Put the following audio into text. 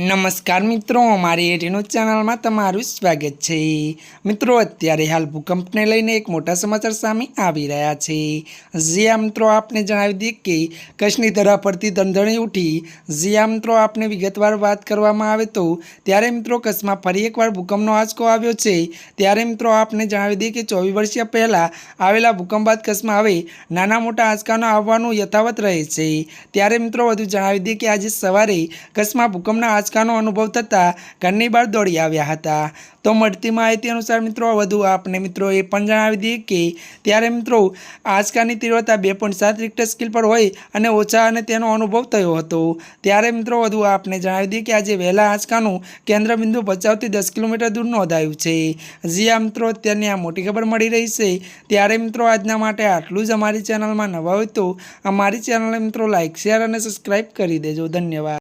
नमस्कार मित्रों, अमारी एटी न्यूज चैनल में तमारुं स्वागत है। मित्रों, अत्यारे हाल भूकंप ने लईने एक मोटा समाचार सामे आवी रह्या छे। ज्यां मित्रों आपने जणावी दीए के कच्छनी धरा परथी धणधणी उठी। ज्यां मित्रों आपने विगतवार बात करवामां आवे तो त्यारे मित्रों कच्छमां फरी एकवार भूकंपनो आंचको आव्यो छे। त्यारे मित्रों आपने जणावी दीए के 24 वर्ष पहला आवेला भूकंप बाद कच्छमां हवे नाना मोटा आंचकानो आववानुं यथावत रहे छे। त्यारे मित्रों वधु जणावी दीए के आज सवारे कच्छमां भूकंपना आंचकानो अनुभव थता घરની બહાર દોડી આવ્યા હતા। तो મળતી માહિતી अनुसार मित्रों વધુ आपने मित्रों એ પણ જણાવી દઈએ કે ત્યારે મિત્રો આંચકાની તીવ્રતા 2.7 રિક્ટર સ્કેલ પર હોય અને ઓછા અને તેનો અનુભવ થયો હતો। ત્યારે મિત્રો વધુ આપને જણાવી દઈએ કે આજે વહેલા આંચકાનું કેન્દ્ર બિંદુ ભચાઉથી 10 કિલોમીટર દૂર નોંધાયું છે। જી આ મિત્રો અત્યારની આ મોટી ખબર મળી રહી છે। ત્યારે મિત્રો આજના માટે આટલું જ। અમારી ચેનલમાં નવા હોય તો અમારી ચેનલને મિત્રો લાઇક શેર અને સબસ્ક્રાઇબ કરી દેજો। ધન્યવાદ।